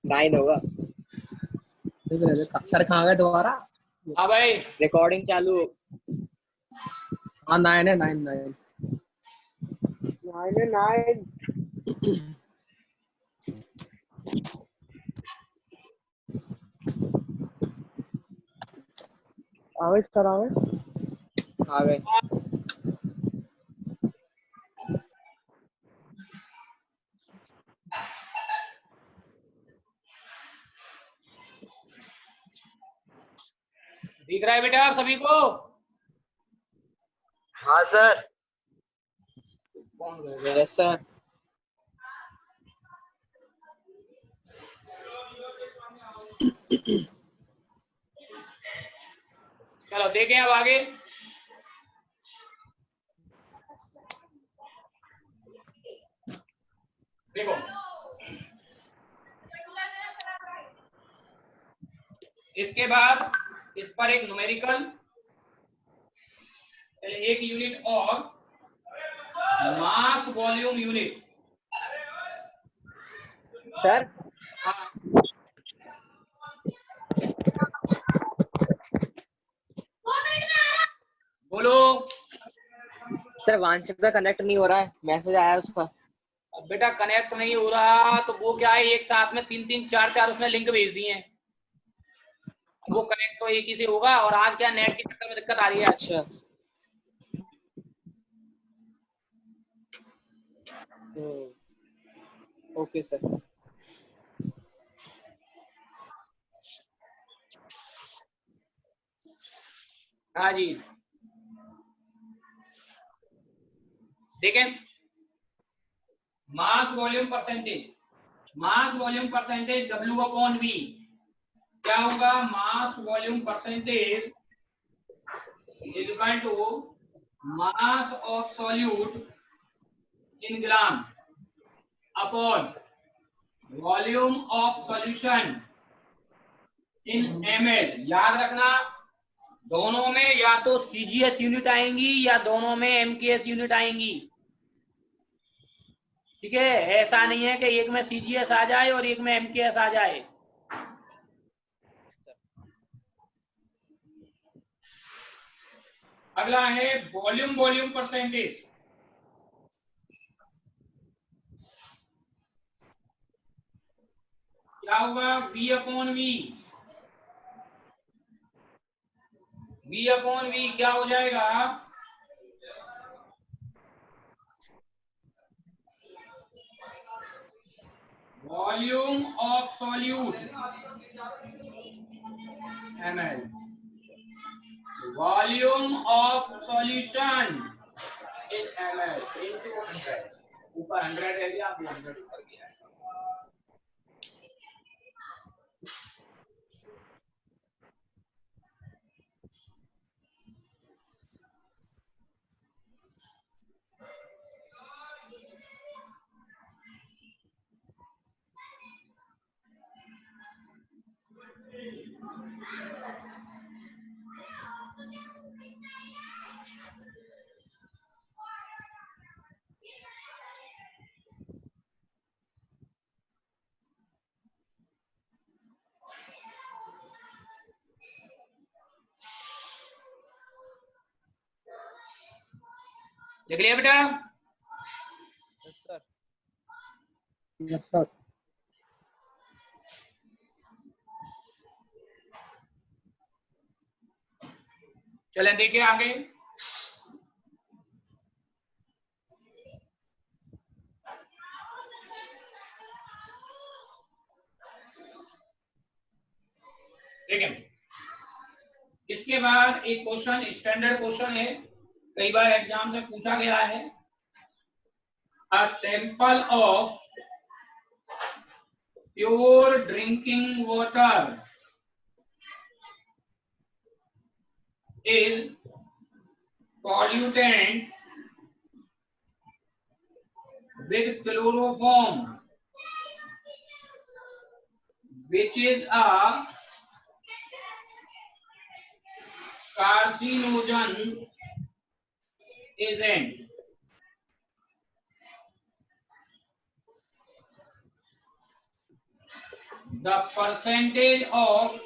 9 होगा। सर कहाँ गए दोबारा? हाँ भाई रिकॉर्डिंग चालू। हाँ 9 है, 9 9 9 आवे सर आवे। आ गए। दिख रहा है बेटा आप सभी को? हाँ सर। Yes sir. चलो देखें अब आगे। देखो इसके बाद इस पर एक न्यूमेरिकल, एक यूनिट और मास वॉल्यूम यूनिट। सर हाँ बोलो। सर वांशिक का कनेक्ट नहीं हो रहा है, मैसेज आया है उसका। अब बेटा कनेक्ट नहीं हो रहा तो वो क्या है, एक साथ में 3 3 4 4 उसने लिंक भेज दिए हैं। वो कनेक्ट तो एक ही से होगा, और आज क्या नेट के चक्कर में दिक्कत आ रही है। अच्छा ओके सर। हाँ जी देखें, mass volume percentage, mass volume percentage W/V क्या होगा? Mass volume percentage is equal to mass of solute in gram upon volume of solution in ml। याद रखना दोनों में या तो CGS यूनिट आएंगी या दोनों में MKS यूनिट आएंगी। ठीक है, ऐसा नहीं है कि एक में CGS आ जाए और एक में MKS आ जाए। अगला है वॉल्यूम वॉल्यूम परसेंटेज। क्या होगा? V/V। V/V क्या हो जाएगा? Volume of solute ml, volume of solution in ml into 100। ऊपर 100 है दिया, 100 ऊपर किया है। देख लिया बेटा? Yes sir. चलें देखिए आगे। देखें इसके बाद एक क्वेश्चन, स्टैंडर्ड क्वेश्चन है, कई बार एग्जाम से पूछा गया है। A sample of pure drinking water is pollutant with chloroform which is a carcinogen agent। the percentage of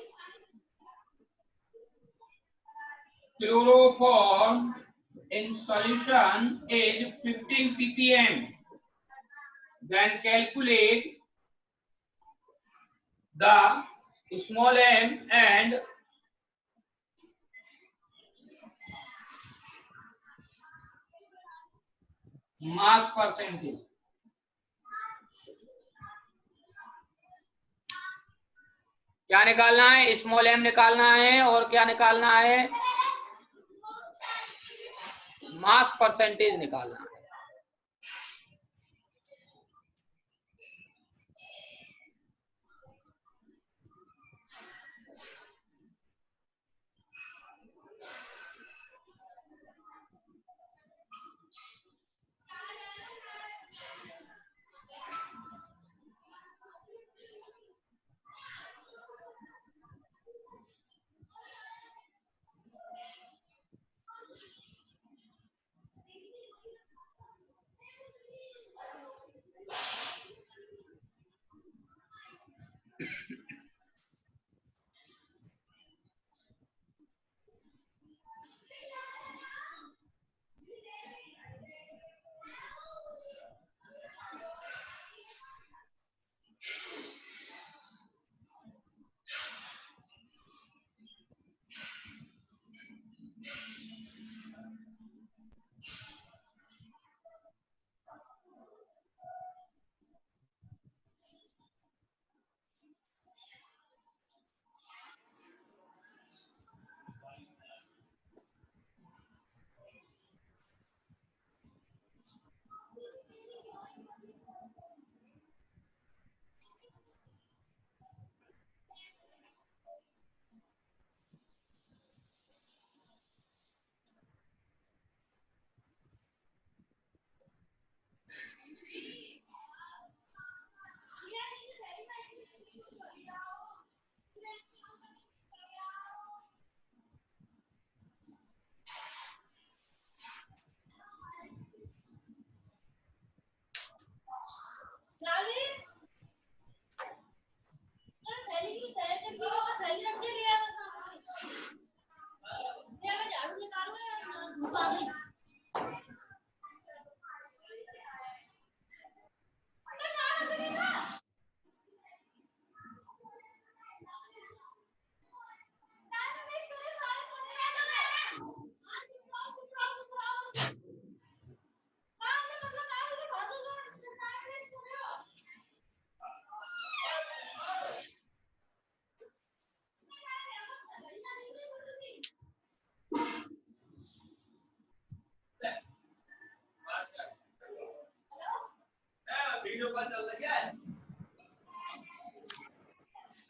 chloroform in solution is 15 ppm, then calculate the small m and mass percentage. क्या निकालना है? Small M निकालना है और क्या निकालना है? Mass percentage निकालना है।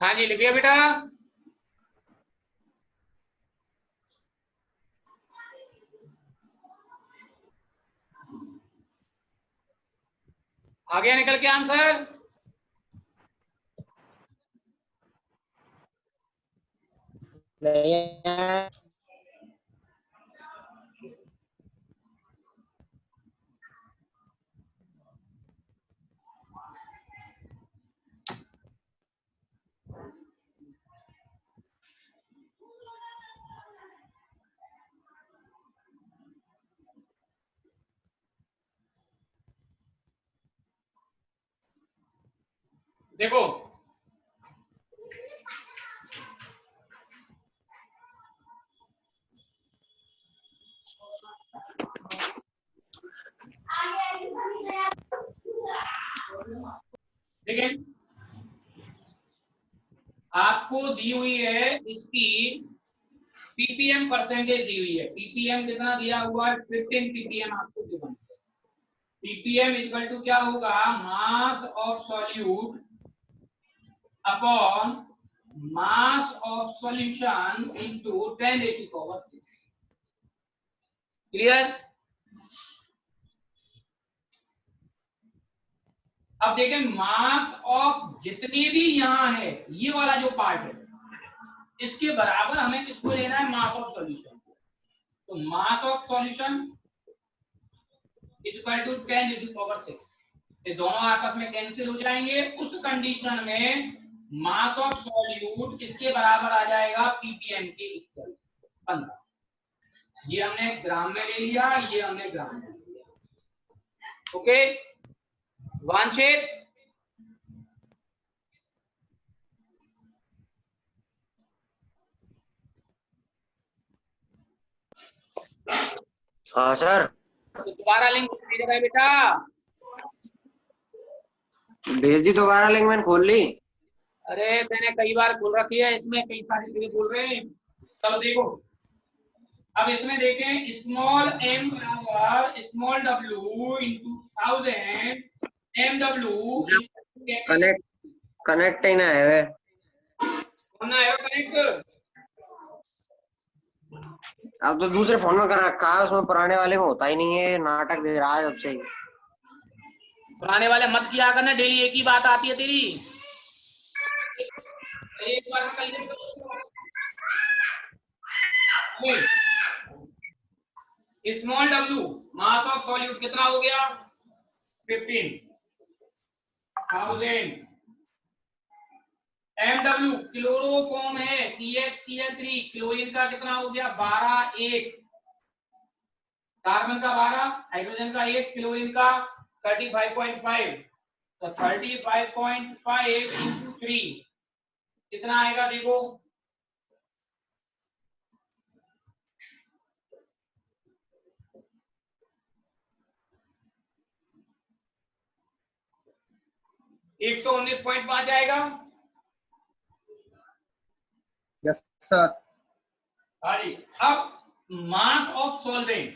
हाँ जी, लिखिए बेटा। आ गया निकल के आंसर? नहीं। देखो देखिए, आपको दी हुई है इसकी पीपीएम परसेंटेज दी हुई है। पीपीएम कितना दिया हुआ है? 15 पीपीएम आपको दिया है। पीपीएम इक्वल टू क्या होगा? मास of solute upon mass of solution into 10⁻⁶। Clear? अब देखें, मास ऑफ जितने भी यहां है, ये वाला जो पार्ट है, इसके बराबर हमें किसको लेना है? Mass of solution. तो mass of solution equal to 10⁻⁶। ये दोनों आपस में कैंसिल हो जाएंगे। उस कंडीशन में मास ऑफ सॉल्यूट इसके बराबर आ जाएगा पीपीएम के इक्वल 15। ये हमने ग्राम में ले लिया, ये हमने ग्राम में ले लिया। ओके वांछित, हाँ सर। तो दोबारा लिंक भेजेगा बेटा। भेज दी दोबारा लिंक, मैंने खोल ली। अरे मैंने कई बार खोल रखी है, इसमें कई सारी चीजें बोल रहे हैं। चलो देखो, अब इसमें देखें, स्मॉल m बराबर small w into 1000 mw connect ही ना है वे। होना है कनेक्ट। अब तो दूसरे फोन में कर रखा है, उसमें पुराने वाले में होता ही नहीं है, नाटक दे रहा है जब से ही। पुराने वाले मत किया करना, डेली एक ही बात आती है तेरी। एक बार small w mass of solute कितना हो गया 15,000 mw क्लोरोफॉर्म है CH3 क्लोरीन का कितना हो गया 12 1 कार्बन का 12 हाइड्रोजन का 1 क्लोरीन का 35.5 तो 35.5 इंटू 3 कितना आएगा देखो 119.5 आएगा। Yes sir. हाँ जी, अब mass of solvent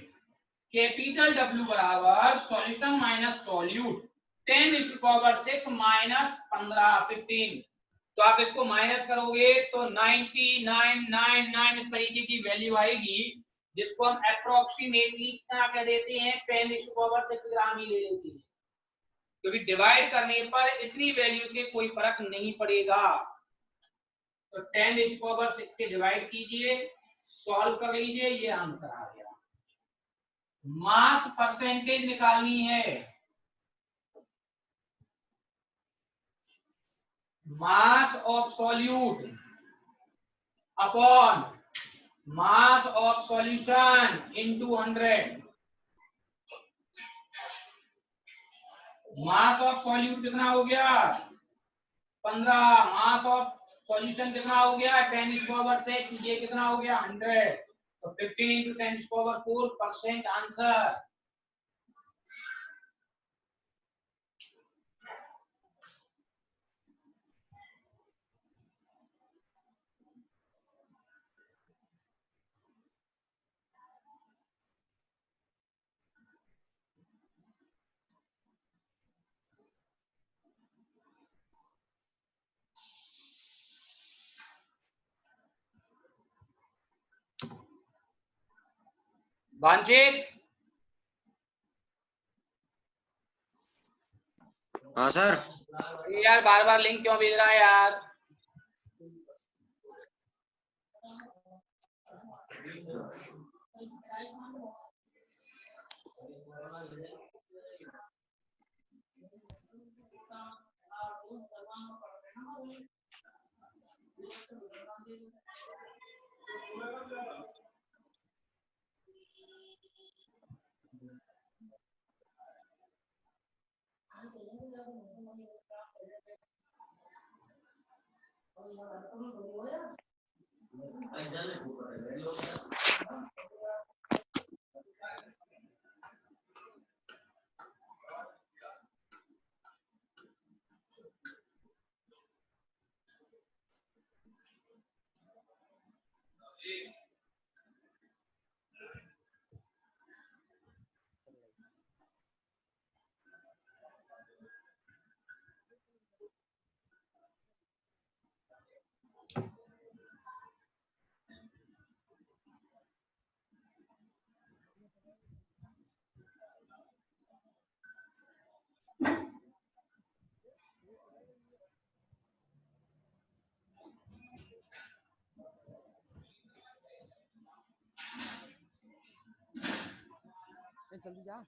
capital W बराबर सॉल्यूशन माइनस सॉल्यूट 10⁻6 माइनस 15 तो आप इसको माइनस करोगे तो 9999 इस तरीके की वैल्यू आएगी, जिसको हम अप्रोक्सीमेटली क्या कह देते हैं 10⁻6 ग्राम ही ले लेते हैं, क्योंकि डिवाइड करने पर इतनी वैल्यू से कोई फर्क नहीं पड़ेगा। तो 10⁻6 के डिवाइड कीजिए, सॉल्व कर लीजिए, ये आंसर आ गया। मास परसेंटेज निकालनी है, mass of solute upon mass of solution into 100। Mass of solute कितना हो गया 15, मास ऑफ सॉल्यूशन कितना हो गया 10⁻6, ये कितना हो गया 100, तो 15 इंटू 10⁻4% आंसर। वांछित, हाँ सर। यार बार बार लिंक क्यों भेज रहा है यार। जल्दी जा।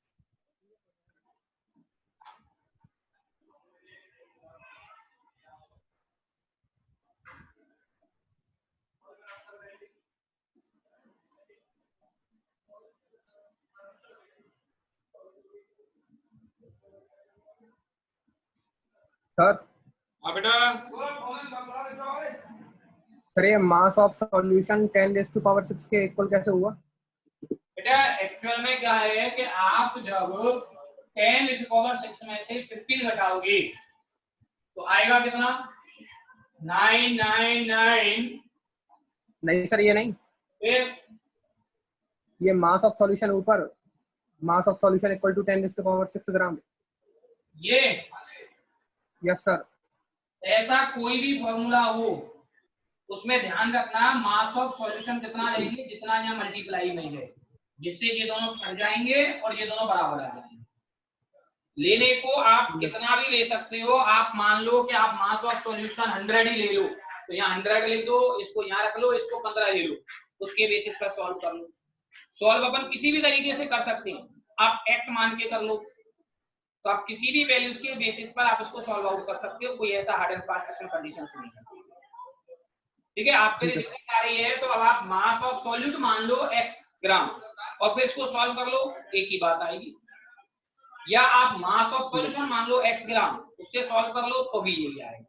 सर हाँ बेटा, सर ये मास ऑफ सॉल्यूशन 10⁻⁶ के इक्वल कैसे हुआ? बेटा एक्चुअल में क्या है कि आप जब 10⁻⁶ में से 15 घटाओगे तो आएगा कितना? 999। नहीं सर, ये नहीं, फिर ये मास ऑफ सॉल्यूशन ऊपर, mass of solution equal to 10⁻⁶ gram. ये यस सर। ऐसा कोई भी फॉर्मूला हो उसमें ध्यान रखना मास ऑफ सॉल्यूशन कितना लेंगे, जितना यहाँ मल्टीप्लाई में है, जिससे ये दोनों कट जाएंगे और ये दोनों बराबर आ जाएंगे। लेने को आप कितना भी ले सकते हो। आप मान लो कि आप मास ऑफ सॉल्यूशन 100 ही ले लो, तो यहाँ 100 लिख दो, इसको यहाँ रख लो, इसको 15 ले लो, उसके बेसिस पर सॉल्व कर लो। सॉल्व अपन किसी भी तरीके से कर सकते हैं। आप x मान के कर लो, तो आप किसी भी वैल्यूज के बेसिस पर आप इसको सॉल्व आउट कर सकते हो। कोई ऐसा हार्ड एंड फास्ट इसमें कंडीशन नहीं है। ठीक है, आपके लिए दिक्कत आ रही है तो अब आप मास ऑफ सॉल्यूट मान लो x ग्राम और फिर इसको सॉल्व कर लो, एक ही बात आएगी। या आप मास ऑफ सॉल्यूशन मान लो x ग्राम, उससे सॉल्व कर लो तो भी यही आएगा।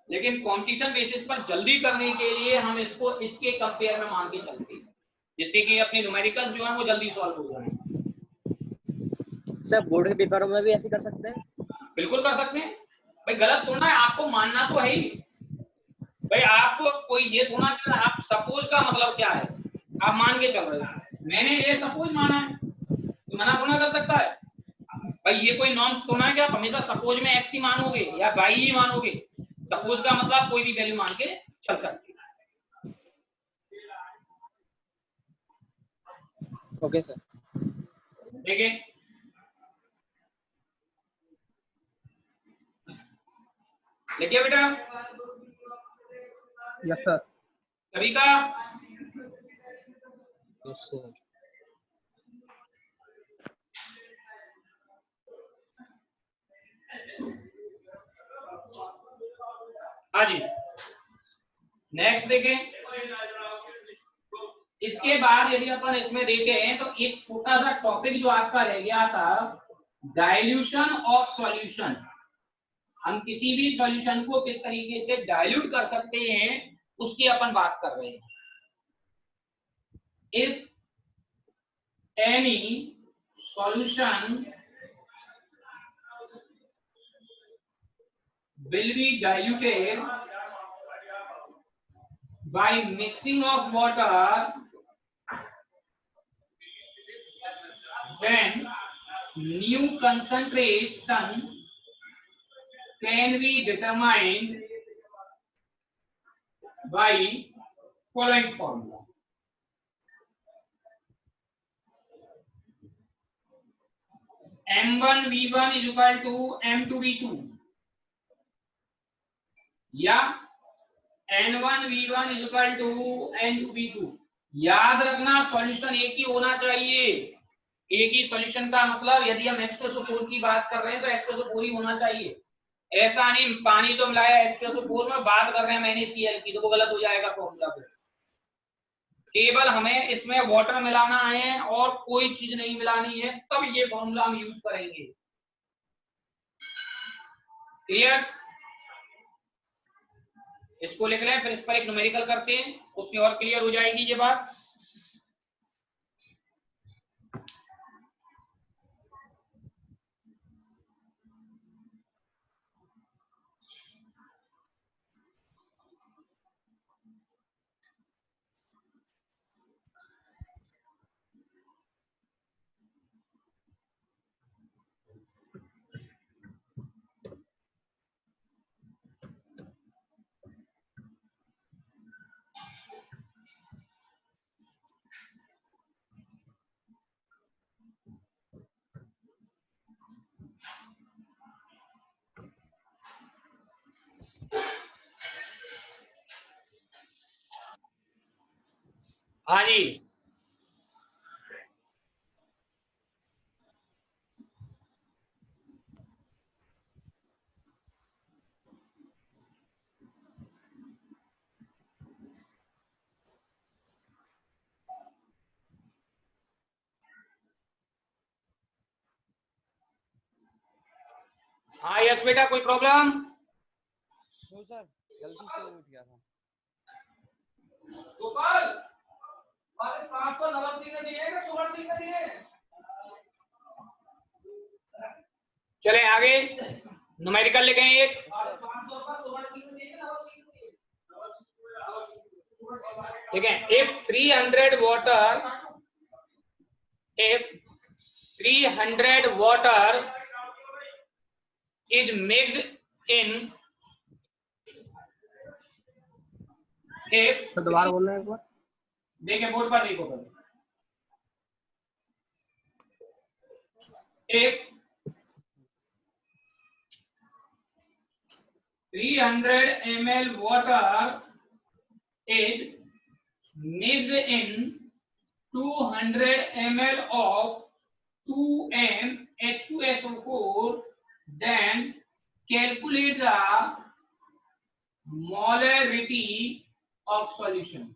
लेकिन कॉम्पिटिशन बेसिस पर जल्दी करने के लिए हम इसको इसके कंपेयर में मान के चलते हैं, जिससे कि अपने न्यूमेरिकल्स जो है वो जल्दी सॉल्व हो जाए। सर बोर्ड के पेपरों में भी ऐसे कर सकते हैं? बिल्कुल कर सकते हैं भाई, गलत थोड़ा है, आपको मानना तो है ही भाई। आपको कोई ये थोड़ा कि आप सपोज का मतलब क्या है, आप मान के चल रहे हो, मैंने ये सपोज माना है, तो मना थोड़ा कर सकता है भाई। ये कोई नॉर्म्स थोड़ा है कि आप हमेशा सपोज में x ही मानोगे या y ही मानोगे। सपोज का मतलब कोई भी वैल्यू मान के चल सकते हैं। Okay sir. ठीक है, लिखिए बेटा। Yes sir. सभी का यस सर। हाँ जी, नेक्स्ट देखें। इसके बाद यदि अपन इसमें देखें तो एक छोटा सा टॉपिक जो आपका रह गया था, डाइल्यूशन ऑफ सॉल्यूशन। हम किसी भी सॉल्यूशन को किस तरीके से डाइल्यूट कर सकते हैं उसकी अपन बात कर रहे हैं। If any solution will be diluted by mixing of water, then new concentration can be determined by following formula. M1V1 is equal to M2V2 या N1V1 is equal to N2V2। याद रखना सॉल्यूशन एक ही होना चाहिए। एक ही सॉल्यूशन का मतलब यदि हम H2SO4 की बात कर रहे हैं तो H2SO4 ही होना चाहिए। ऐसा नहीं पानी तो मिलाया H2SO4 में, बात कर रहे हैं NaCl की, तो वो गलत हो जाएगा फॉर्मूला पे। केवल हमें इसमें वाटर मिलाना है और कोई चीज नहीं मिलानी है, तब ये फॉर्मूला हम यूज करेंगे। क्लियर? इसको लिख लें, फिर इस पर एक न्यूमेरिकल करते हैं, उससे और क्लियर हो जाएगी ये बात। हाँ जी, हाँ यस बेटा, कोई प्रॉब्लम? नो सर, गलती से उठ गया था। गोपाल, हमारे क्लास को नवल सिंह ने दिए कि सुमन सिंह ने दिए? चले आगे, न्यूमेरिकल लिखें एक। देखें, if 300 water is mixed in, if तो दोबारा बोल रहे हैं एक बार। देखें बोर्ड पर देखो, if 300 ml water is mixed in 200 ml of 2M H2SO4, then calculate the molarity of solution.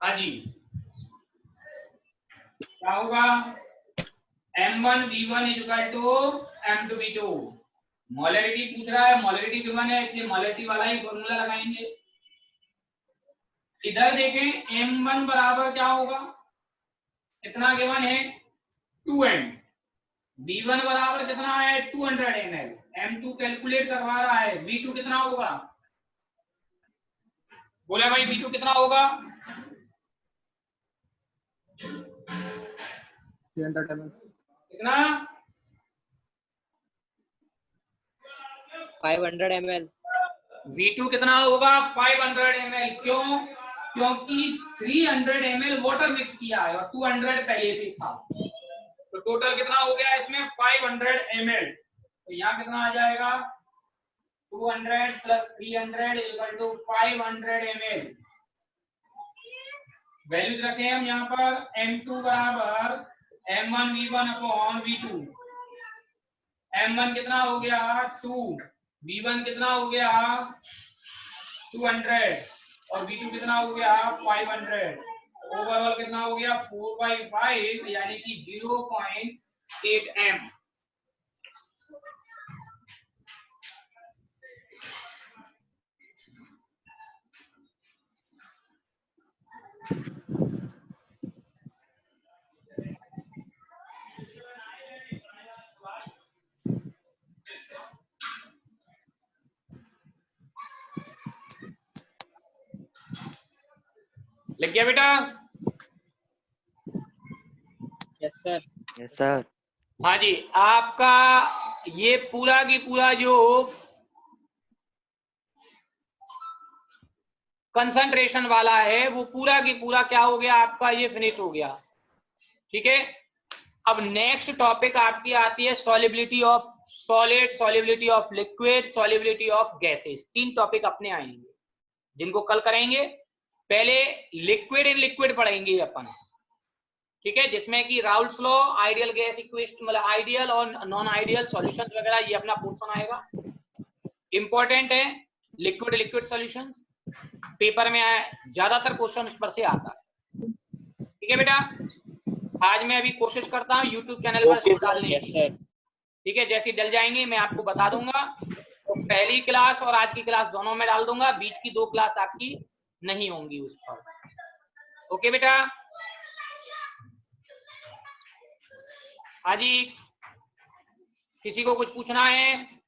हाँ जी, क्या होगा? M1 V1 equal to M2 V2। Molarity पूछ रहा है, मोलरिटी गिवन है, इसलिए मोलरिटी वाला ही फॉर्मूला लगाएंगे। इधर देखें, M1 बराबर क्या होगा? इतना गिवन है 2M। V1 बराबर कितना है? 200 ml। M2 कैलकुलेट करवा रहा है, V2 कितना होगा? बोले भाई V2 कितना होगा? 300 ml। कितना? 500 ml। V2 कितना होगा? 500 ml। क्यों? क्योंकि 300 ml वाटर मिक्स किया है और 200 पहले से था, तो टोटल कितना हो गया इसमें? 500 ml। तो यहाँ कितना आ जाएगा? 200 plus 300 equal to 500 ml। Values रखें हम यहाँ पर। M2 बराबर M1 V1 upon V2। M1 कितना हो गया? 2। V1 कितना हो गया? 200 और V2 कितना हो गया? 500। ओवरऑल कितना हो गया? 4/5 यानी कि 0.8 M। लिख गया बेटा? Yes sir. Yes sir. हाँ जी, आपका ये पूरा की पूरा जो कंसंट्रेशन वाला है वो पूरा की पूरा क्या हो गया आपका? ये फिनिश हो गया। ठीक है, अब नेक्स्ट टॉपिक आपकी आती है solubility of solid, solubility of liquid, solubility of gases. 3 topic अपने आएंगे जिनको कल करेंगे। पहले लिक्विड इन लिक्विड पढ़ेंगे अपन, ठीक है, जिसमें कि Raoult's law, ideal gas equation, मतलब आइडियल और नॉन आइडियल सॉल्यूशंस वगैरह, ये अपना पोर्शन आएगा। इंपॉर्टेंट है लिक्विड लिक्विड सॉल्यूशंस, पेपर में ज्यादातर क्वेश्चन उस पर से आता है। ठीक है बेटा, आज मैं अभी कोशिश करता हूँ यूट्यूब चैनल पर इसको डालने की। ठीक है, जैसे डल जाएंगे मैं आपको बता दूंगा। तो पहली क्लास और आज की क्लास दोनों में डाल दूंगा, बीच की 2 क्लास आपकी नहीं होंगी उस पर। ओके बेटा? हाँ जी, किसी को कुछ पूछना है?